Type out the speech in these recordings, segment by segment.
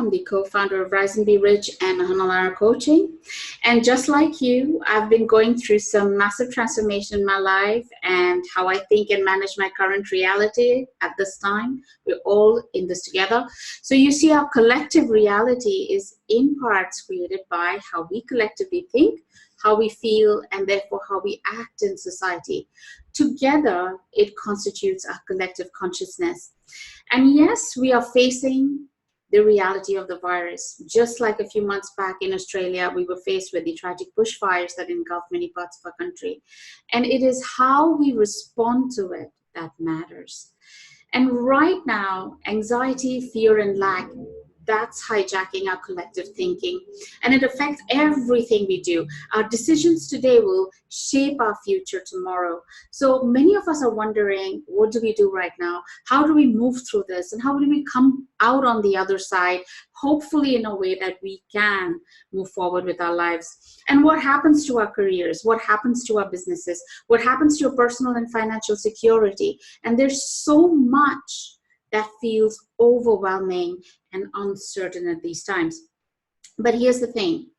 I'm the co-founder of Rise and Be Rich and Hanalara Coaching. And just like you, I've been going through some massive transformation in my life and how I think and manage my current reality at this time. We're all in this together. So you see, our collective reality is in parts created by how we collectively think, how we feel, and therefore how we act in society. Together, it constitutes our collective consciousness. And yes, we are facing the reality of the virus. Just like a few months back in Australia, we were faced with the tragic bushfires that engulfed many parts of our country. And it is how we respond to it that matters. And right now, anxiety, fear, and lack, that's hijacking our collective thinking. And it affects everything we do. Our decisions today will shape our future tomorrow. So many of us are wondering, what do we do right now? How do we move through this? And how do we come out on the other side, hopefully in a way that we can move forward with our lives? And what happens to our careers? What happens to our businesses? What happens to your personal and financial security? And there's so much that feels overwhelming and uncertain at these times. But here's the thing.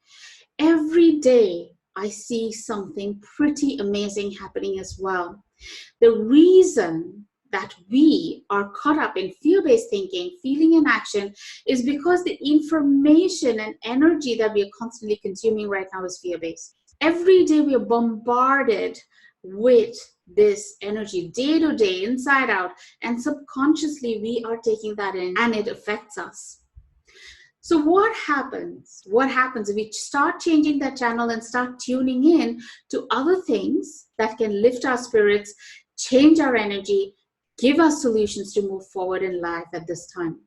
Every day I see something pretty amazing happening as well. The reason that we are caught up in fear-based thinking, feeling, and action is because the information and energy that we are constantly consuming right now is fear-based. Every day we are bombarded with this energy day to day, inside out, and subconsciously we are taking that in and it affects us. So what happens? What happens if we start changing that channel and start tuning in to other things that can lift our spirits, change our energy, give us solutions to move forward in life at this time?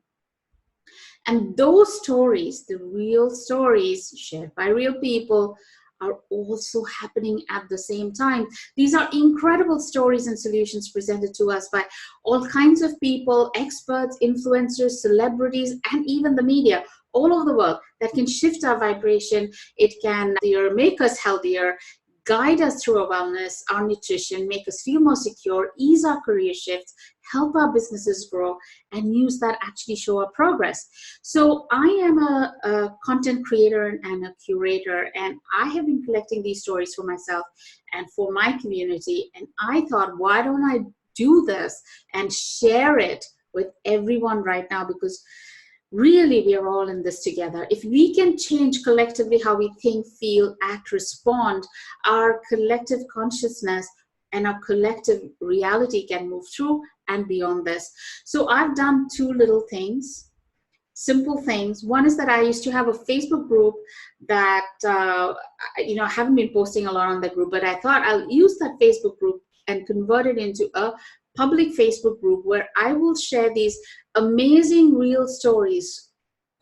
And those stories, the real stories shared by real people, are also happening at the same time. These are incredible stories and solutions presented to us by all kinds of people, experts, influencers, celebrities, and even the media all over the world that can shift our vibration. It can make us healthier, guide us through our wellness, our nutrition, make us feel more secure, ease our career shifts, help our businesses grow, and news that actually show our progress. So I am a content creator and a curator, and I have been collecting these stories for myself and for my community. And I thought, why don't I do this and share it with everyone right now? Because really, we are all in this together. If we can change collectively how we think, feel, act, respond, our collective consciousness and our collective reality can move through and beyond this. So I've done two little things, simple things. One is that I used to have a Facebook group that, I haven't been posting a lot on the group, but I thought I'll use that Facebook group and convert it into a public Facebook group where I will share these amazing real stories,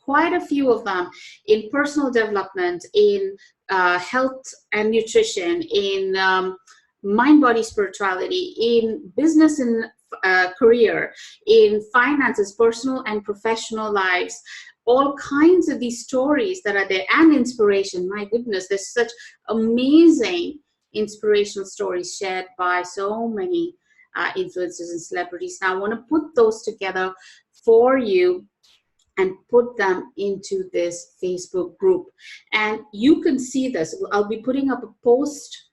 quite a few of them, in personal development, in health and nutrition, in mind-body spirituality, in business and career, in finances, personal and professional lives, all kinds of these stories that are there, and inspiration. My goodness, there's such amazing inspirational stories shared by so many influencers and celebrities. Now I want to put those together for you and put them into this Facebook group. And you can see this. I'll be putting up a post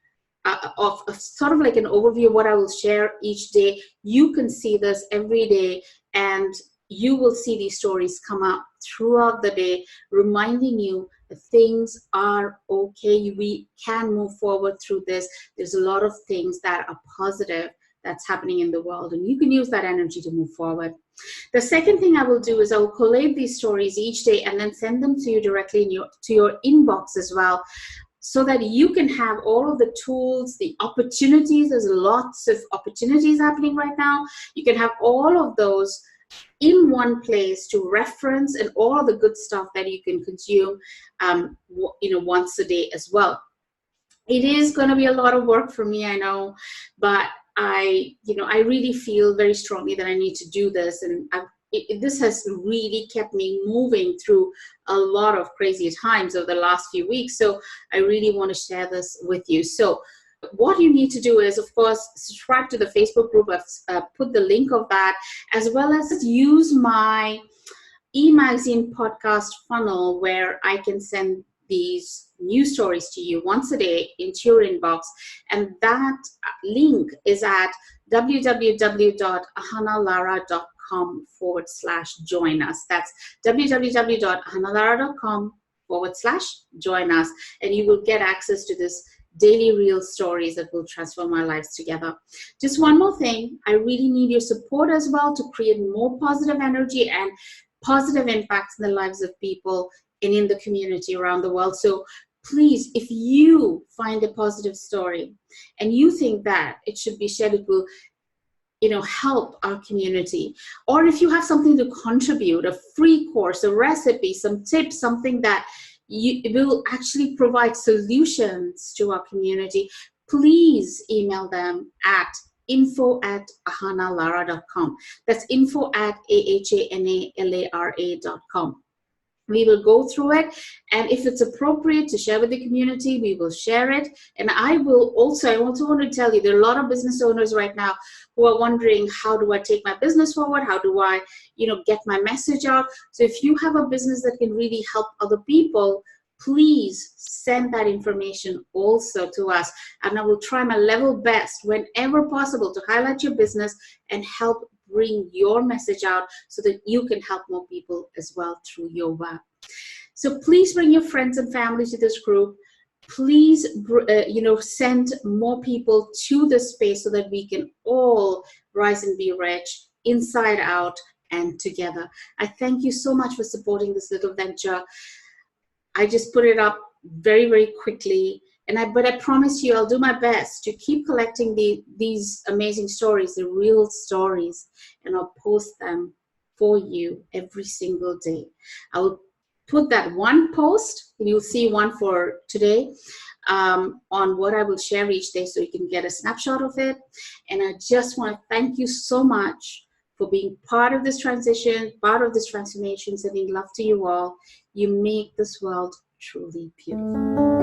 of sort of like an overview of what I will share each day. You can see this every day, and you will see these stories come up throughout the day, reminding you that things are okay. We can move forward through this. There's a lot of things that are positive that's happening in the world, and you can use that energy to move forward. The second thing I will do is I will collate these stories each day and then send them to you directly to your inbox as well, so that you can have all of the tools, the opportunities. There's lots of opportunities happening right now. You can have all of those in one place to reference, and all of the good stuff that you can consume once a day as well. It is going to be a lot of work for me, I know, but I really feel very strongly that I need to do this, and this has really kept me moving through a lot of crazy times over the last few weeks. So I really want to share this with you. So what you need to do is, of course, subscribe to the Facebook group. I've put the link of that, as well as use my e-magazine podcast funnel where I can send these news stories to you once a day into your inbox. And that link is at www.ahanalara.com/join us. That's www.ahanalara.com/join us. And you will get access to this daily real stories that will transform our lives together. Just one more thing, I really need your support as well to create more positive energy and positive impacts in the lives of people and in the community around the world. So please, if you find a positive story and you think that it should be shared, it will help our community, or if you have something to contribute, a free course, a recipe, some tips, something that you will actually provide solutions to our community, please email them at info@ahanalara.com. That's info@ahanalara.com. We will go through it, and if it's appropriate to share with the community, we will share it. And I also want to tell you, there are a lot of business owners right now who are wondering, how do I take my business forward? How do I, get my message out? So if you have a business that can really help other people, please send that information also to us. And I will try my level best whenever possible to highlight your business and help bring your message out so that you can help more people as well through your work. So please bring your friends and family to this group. Please, send more people to this space so that we can all rise and be rich, inside out and together. I thank you so much for supporting this little venture. I just put it up very, very quickly. But I promise you, I'll do my best to keep collecting these amazing stories, the real stories, and I'll post them for you every single day. I will put that one post, and you'll see one for today, on what I will share each day so you can get a snapshot of it. And I just want to thank you so much for being part of this transition, part of this transformation, sending love to you all. You make this world truly beautiful.